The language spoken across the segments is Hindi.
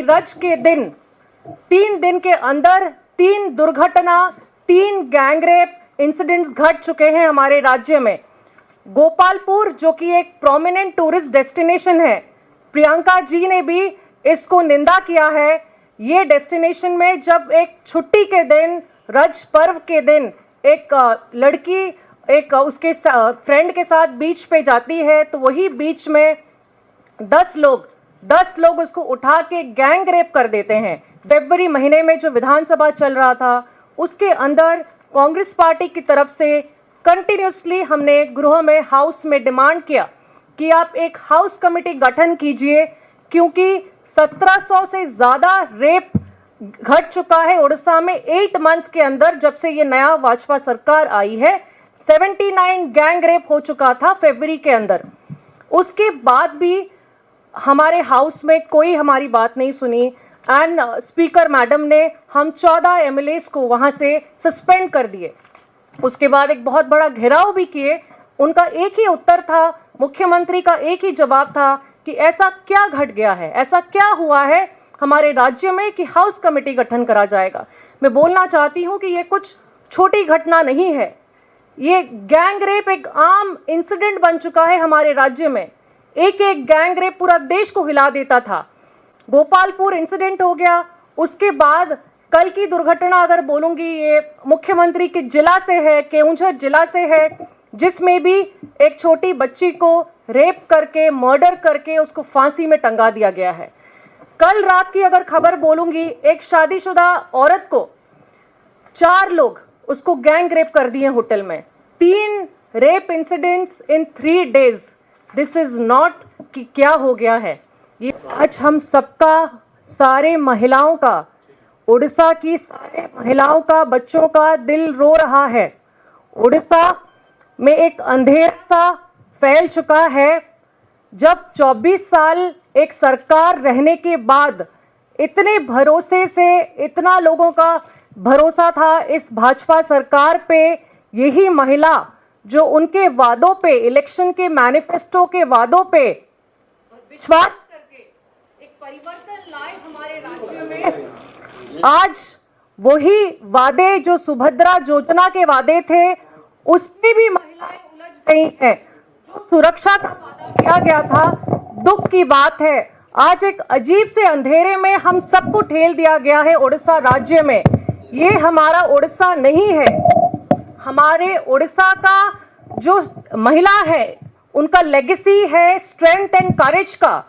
रज के दिन 3 दिन के अंदर 3 दुर्घटना, 3 गैंगरेप इंसिडेंट्स घट चुके हैं हमारे राज्य में। गोपालपुर जो कि एक प्रोमिनेंट टूरिस्ट डेस्टिनेशन है, प्रियंका जी ने भी इसको निंदा किया है। ये डेस्टिनेशन में जब एक छुट्टी के दिन, रज पर्व के दिन एक लड़की एक उसके फ्रेंड के साथ बीच पे जाती है, तो वही बीच में 10 लोग उसको उठा के गैंग रेप कर देते हैं। फरवरी महीने में जो विधानसभा चल रहा था, उसके अंदर कांग्रेस पार्टी की तरफ से कंटिन्यूसली हमने गृह में, हाउस में डिमांड किया कि आप एक हाउस कमेटी गठन कीजिए, क्योंकि 1700 से ज्यादा रेप घट चुका है उड़ीसा में 8 मंथ्स के अंदर। जब से ये नया भाजपा सरकार आई है 79 गैंग रेप हो चुका था फरवरी के अंदर। उसके बाद भी हमारे हाउस में कोई हमारी बात नहीं सुनी एंड स्पीकर मैडम ने हम 14 एमएलए को वहां से सस्पेंड कर दिए। उसके बाद एक बहुत बड़ा घेराव भी किए। उनका एक ही उत्तर था, मुख्यमंत्री का एक ही जवाब था कि ऐसा क्या घट गया है, ऐसा क्या हुआ है हमारे राज्य में कि हाउस कमेटी गठन करा जाएगा। मैं बोलना चाहती हूं कि ये कुछ छोटी घटना नहीं है, ये गैंग रेप एक आम इंसिडेंट बन चुका है हमारे राज्य में। एक एक गैंग रेप पूरा देश को हिला देता था। गोपालपुर इंसिडेंट हो गया, उसके बाद कल की दुर्घटना अगर बोलूंगी, ये मुख्यमंत्री के जिला से है, केउंझर जिला से है, जिसमें भी एक छोटी बच्ची को रेप करके, मर्डर करके उसको फांसी में टंगा दिया गया है। कल रात की अगर खबर बोलूंगी, एक शादीशुदा औरत को 4 लोग उसको गैंग रेप कर दिए होटल में। 3 rape incidents in 3 days. This is not कि क्या हो गया है। ये आज हम सबका, सारे महिलाओं का, उड़ीसा की सारे महिलाओं का, बच्चों का दिल रो रहा है। उड़ीसा में एक अंधेरा सा फैल चुका है। जब 24 साल एक सरकार रहने के बाद इतने भरोसे से, इतना लोगों का भरोसा था इस भाजपा सरकार पे, यही महिला जो उनके वादों पे, इलेक्शन के मैनिफेस्टो के वादों पे विश्वास करके एक परिवर्तन लाए हमारे राज्य में, आज वही वादे जो सुभद्रा योजना के वादे थे, उससे भी महिलाएं उलझ गई हैं। जो सुरक्षा का वादा किया गया था, दुख की बात है आज एक अजीब से अंधेरे में हम सबको ठेल दिया गया है उड़ीसा राज्य में। ये हमारा उड़ीसा नहीं है। हमारे उड़ीसा का जो महिला है, उनका लेगेसी है स्ट्रेंथ एंड करेज का।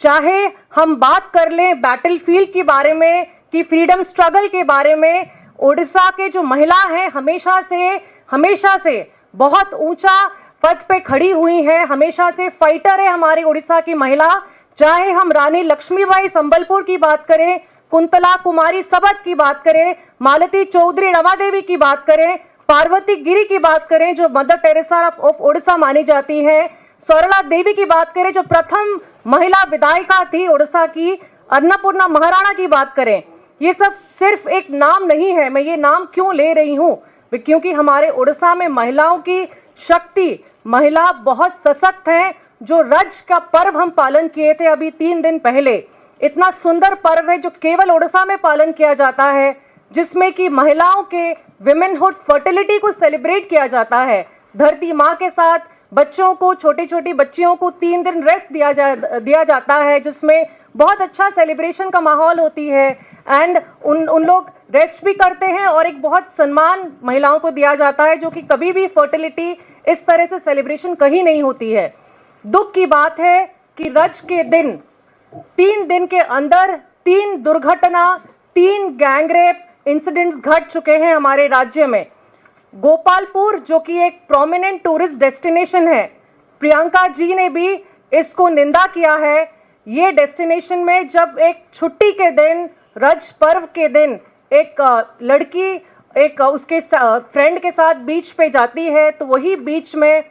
चाहे हम बात कर लें बैटलफील्ड के बारे में कि फ्रीडम स्ट्रगल के बारे में, उड़ीसा के जो महिला हैं हमेशा से बहुत ऊंचा पद पे खड़ी हुई है, हमेशा से फाइटर है हमारी उड़ीसा की महिला। चाहे हम रानी लक्ष्मीबाई संबलपुर की बात करें, कुंतला कुमारी सबत की बात करें, मालती चौधरी रमादेवी की बात करें, पार्वती गिरी की बात करें जो मदर टेरेसा ऑफ उड़ीसा मानी जाती है, सरला देवी की बात करें जो प्रथम महिला विधायिका थी उड़ीसा की, अन्नपूर्णा महाराणा की बात करें, ये सब सिर्फ एक नाम नहीं है। मैं ये नाम क्यों ले रही हूं? क्योंकि हमारे उड़ीसा में महिलाओं की शक्ति, महिला बहुत सशक्त हैं। जो रज का पर्व हम पालन किए थे अभी 3 दिन पहले, इतना सुंदर पर्व है जो केवल उड़ीसा में पालन किया जाता है, जिसमें कि महिलाओं के विमेनहुड फर्टिलिटी को सेलिब्रेट किया जाता है। धरती माँ के साथ बच्चों को, छोटी छोटी बच्चियों को 3 दिन रेस्ट दिया जाता है, जिसमें बहुत अच्छा सेलिब्रेशन का माहौल होती है एंड उन लोग रेस्ट भी करते हैं और एक बहुत सम्मान महिलाओं को दिया जाता है, जो कि कभी भी फर्टिलिटी इस तरह से सेलिब्रेशन कहीं नहीं होती है। दुख की बात है कि रज के दिन 3 दिन के अंदर 3 दुर्घटना, 3 गैंगरेप इंसिडेंट्स घट चुके हैं हमारे राज्य में। गोपालपुर जो कि एक प्रोमिनेंट टूरिस्ट डेस्टिनेशन है, प्रियंका जी ने भी इसको निंदा किया है। ये डेस्टिनेशन में जब एक छुट्टी के दिन, रज पर्व के दिन एक लड़की एक उसके फ्रेंड के साथ बीच पे जाती है, तो वही बीच में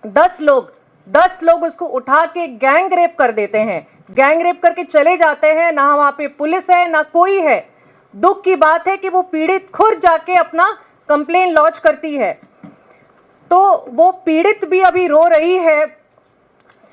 10 लोग उसको उठा के गैंग रेप कर देते हैं। गैंग रेप करके चले जाते हैं। ना वहां पे पुलिस है, ना कोई है। दुख की बात है कि वो पीड़ित खुद जाके अपना कंप्लेन लॉन्च करती है, तो वो पीड़ित भी अभी रो रही है।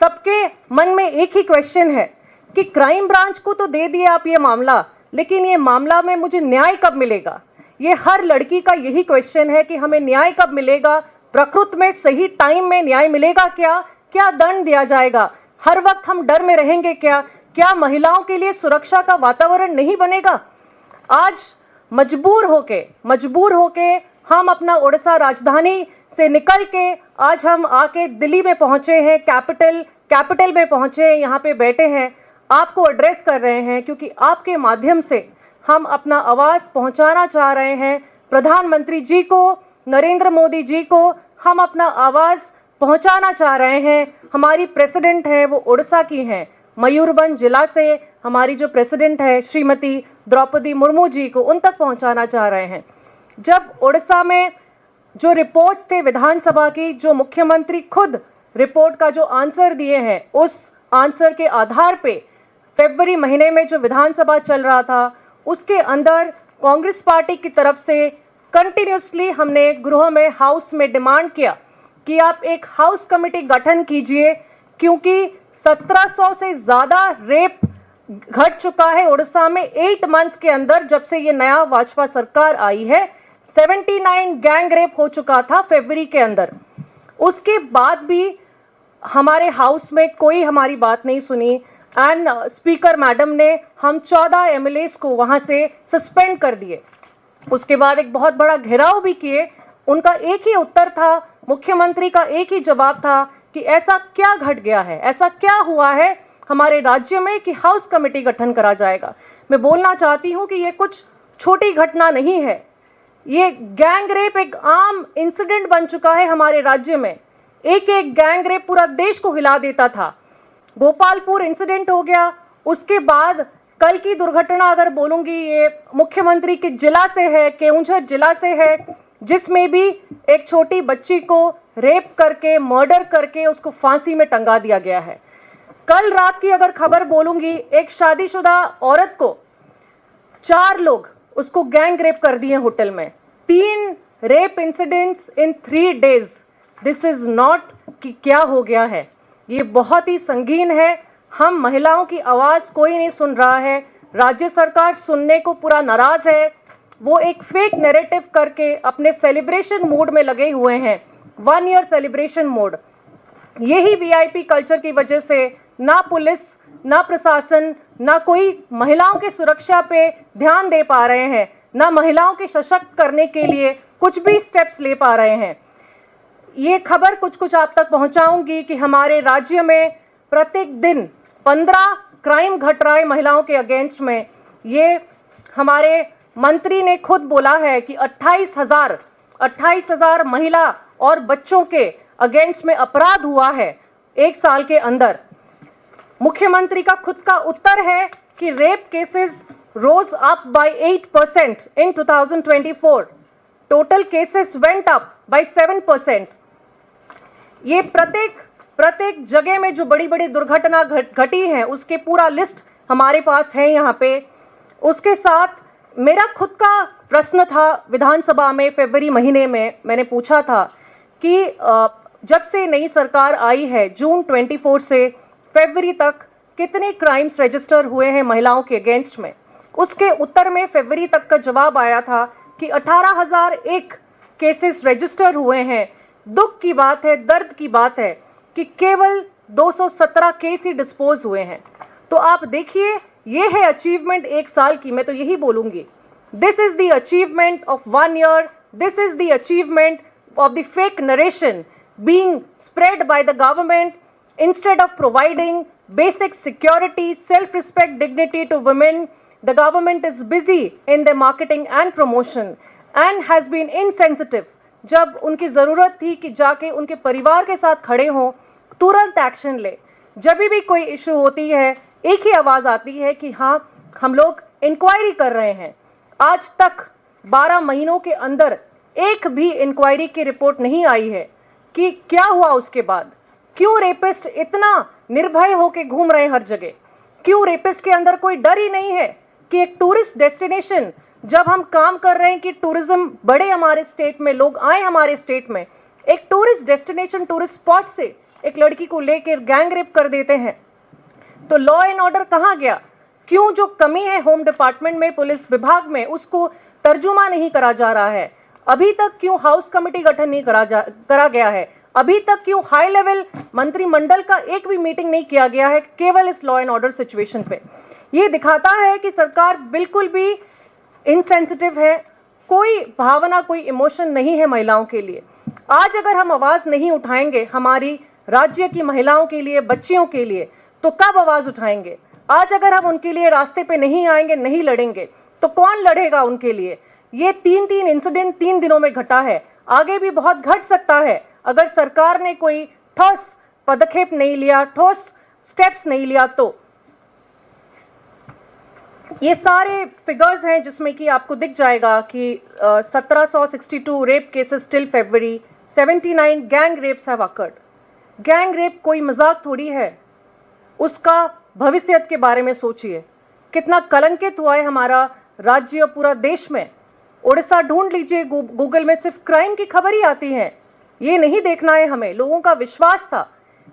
सबके मन में एक ही क्वेश्चन है कि क्राइम ब्रांच को तो दे दिए आप ये मामला, लेकिन ये मामला में मुझे न्याय कब मिलेगा? ये हर लड़की का यही क्वेश्चन है कि हमें न्याय कब मिलेगा, प्रकृत में सही टाइम में न्याय मिलेगा क्या, क्या दंड दिया जाएगा, हर वक्त हम डर में रहेंगे क्या, क्या महिलाओं के लिए सुरक्षा का वातावरण नहीं बनेगा? आज मजबूर होके हम अपना ओडिशा राजधानी से निकल के आज हम आके दिल्ली में पहुंचे हैं, कैपिटल में पहुंचे हैं, यहाँ पे बैठे हैं, आपको एड्रेस कर रहे हैं, क्योंकि आपके माध्यम से हम अपना आवाज पहुंचाना चाह रहे हैं प्रधानमंत्री जी को, नरेंद्र मोदी जी को हम अपना आवाज पहुंचाना चाह रहे हैं। हमारी प्रेसिडेंट है वो उड़ीसा की हैं, मयूरभंज जिला से हमारी जो प्रेसिडेंट है श्रीमती द्रौपदी मुर्मू जी को, उन तक पहुंचाना चाह रहे हैं। जब उड़ीसा में जो रिपोर्ट्स थे विधानसभा की, जो मुख्यमंत्री खुद रिपोर्ट का जो आंसर दिए हैं, उस आंसर के आधार पे फरवरी महीने में जो विधानसभा चल रहा था, उसके अंदर कांग्रेस पार्टी की तरफ से कंटिन्यूसली हमने गृह में, हाउस में डिमांड किया कि आप एक हाउस कमेटी गठन कीजिए, क्योंकि 1700 से ज्यादा रेप घट चुका है उड़ीसा में 8 मंथ्स के अंदर। जब से ये नया भाजपा सरकार आई है 79 गैंग रेप हो चुका था फरवरी के अंदर। उसके बाद भी हमारे हाउस में कोई हमारी बात नहीं सुनी एंड स्पीकर मैडम ने हम 14 एमएलएस को वहां से सस्पेंड कर दिए। उसके बाद एक बहुत बड़ा घेराव भी किए। उनका एक ही उत्तर था, मुख्यमंत्री का एक ही जवाब था कि ऐसा क्या घट गया है, ऐसा क्या हुआ है हमारे राज्य में कि हाउस कमेटी गठन करा जाएगा। मैं बोलना चाहती हूं कि ये कुछ छोटी घटना नहीं है, ये गैंग रेप एक आम इंसिडेंट बन चुका है हमारे राज्य में। एक गैंग रेप पूरा देश को हिला देता था। गोपालपुर इंसिडेंट हो गया, उसके बाद कल की दुर्घटना अगर बोलूंगी ये मुख्यमंत्री के जिला से है, केउंझर जिला से है, जिसमें भी एक छोटी बच्ची को रेप करके, मर्डर करके उसको फांसी में टंगा दिया गया है। कल रात की अगर खबर बोलूंगी, एक शादीशुदा औरत को 4 लोग उसको गैंग रेप कर दिए होटल में। 3 rape incidents in 3 days. This is not कि क्या हो गया है, ये बहुत ही संगीन है। हम महिलाओं की आवाज कोई नहीं सुन रहा है, राज्य सरकार सुनने को पूरा नाराज है। वो एक फेक नैरेटिव करके अपने सेलिब्रेशन मूड में लगे हुए हैं, 1 ईयर सेलिब्रेशन मोड। यही वीआईपी कल्चर की वजह से ना पुलिस, ना प्रशासन, ना कोई महिलाओं की सुरक्षा पे ध्यान दे पा रहे हैं, ना महिलाओं के सशक्त करने के लिए कुछ भी स्टेप्स ले पा रहे हैं। ये खबर कुछ आप तक पहुंचाऊंगी कि हमारे राज्य में प्रत्येक दिन 15 क्राइम घट रहा है महिलाओं के अगेंस्ट में। ये हमारे मंत्री ने खुद बोला है कि 28,000 महिला और बच्चों के अगेंस्ट में अपराध हुआ है 1 साल के अंदर। मुख्यमंत्री का खुद का उत्तर है कि rape cases rose up by 8% in 2024, total cases went up by 7%। ये प्रत्येक जगह में जो बड़ी बड़ी दुर्घटना घटी है उसके पूरा लिस्ट हमारे पास है यहाँ पे। उसके साथ मेरा खुद का प्रश्न था विधानसभा में फरवरी महीने में, मैंने पूछा था कि जब से नई सरकार आई है जून 24 से फरवरी तक कितने क्राइम्स रजिस्टर हुए हैं महिलाओं के अगेंस्ट में। उसके उत्तर में फरवरी तक का जवाब आया था कि 18,001 केसेस रजिस्टर हुए हैं। दुख की बात है, दर्द की बात है कि केवल 217 केस ही डिस्पोज हुए हैं। तो आप देखिए, ये है अचीवमेंट 1 साल की। मैं तो यही बोलूंगी, this is the achievement of 1 year, this is the achievement of the fake narration being spread by the government instead of providing basic security, self-respect, dignity to women. The government is busy in their marketing and promotion and has been insensitive. जब उनकी जरूरत थी कि जाके उनके परिवार के साथ खड़े हों, तुरंत एक्शन ले। जब भी कोई इशू होती है एक ही आवाज आती है कि हाँ हम लोग इंक्वायरी कर रहे हैं। आज तक 12 महीनों के अंदर एक भी इंक्वायरी की रिपोर्ट नहीं आई है कि क्या हुआ उसके बाद। क्यों रेपिस्ट इतना निर्भय होकर घूम रहे हैं हर जगह? क्यों रेपिस्ट के अंदर कोई डर ही नहीं है कि एक टूरिस्ट डेस्टिनेशन, जब हम काम कर रहे हैं कि टूरिज्म बढ़े हमारे स्टेट में, लोग आए हमारे स्टेट में, एक टूरिस्ट डेस्टिनेशन, टूरिस्ट स्पॉट से एक लड़की को लेकर गैंग रेप कर देते हैं। तो लॉ एंड ऑर्डर कहाँ गया? क्यों जो कमी है होम डिपार्टमेंट में, पुलिस विभाग में, उसको तर्जुमा नहीं करा जा रहा है? अभी तक क्यों हाउस कमेटी गठन नहीं करा गया है? अभी तक क्यों हाई लेवल मंत्रिमंडल का एक भी मीटिंग नहीं किया गया है केवल इस लॉ एंड ऑर्डर सिचुएशन पे? ये दिखाता है कि सरकार बिल्कुल भी इनसेंसिटिव है, कोई भावना, कोई इमोशन नहीं है महिलाओं के लिए। आज अगर हम आवाज नहीं उठाएंगे हमारी राज्य की महिलाओं के लिए, बच्चियों के लिए, तो कब आवाज उठाएंगे? आज अगर हम उनके लिए रास्ते पे नहीं आएंगे, नहीं लड़ेंगे, तो कौन लड़ेगा उनके लिए? ये तीन इंसिडेंट 3 दिनों में घटा है, आगे भी बहुत घट सकता है अगर सरकार ने कोई ठोस पदक्षेप नहीं लिया, ठोस स्टेप्स नहीं लिया। तो ये सारे फिगर्स हैं जिसमें कि आपको दिख जाएगा कि 1762 रेप केसेस टिल फरवरी, 79 gang rapes have occurred. Gang rape कोई मजाक थोड़ी है, उसका भविष्य के बारे में सोचिए। कितना कलंकित हुआ है हमारा राज्य, पूरा देश में। उड़ीसा ढूंढ लीजिए गूगल में, सिर्फ क्राइम की खबर ही आती है। ये नहीं देखना है हमें। लोगों का विश्वास था,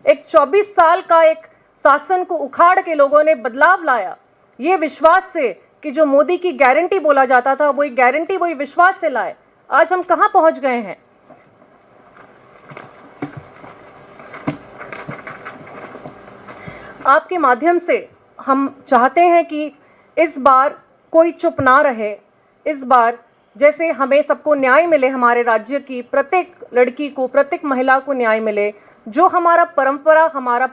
एक 24 साल का एक शासन को उखाड़ के लोगों ने बदलाव लाया, ये विश्वास से कि जो मोदी की गारंटी बोला जाता था, वही गारंटी, वही विश्वास से लाए। आज हम कहां पहुंच गए हैं? आपके माध्यम से हम चाहते हैं कि इस बार कोई चुप ना रहे। इस बार जैसे हमें सबको न्याय मिले, हमारे राज्य की प्रत्येक लड़की को, प्रत्येक महिला को न्याय मिले। जो हमारा परंपरा, हमारा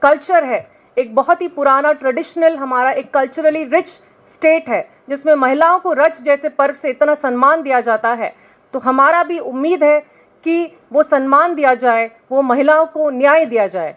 कल्चर है, एक बहुत ही पुराना ट्रेडिशनल, हमारा एक कल्चरली रिच स्टेट है जिसमें महिलाओं को रज जैसे पर्व से इतना सम्मान दिया जाता है, तो हमारा भी उम्मीद है कि वो सम्मान दिया जाए, वो महिलाओं को न्याय दिया जाए।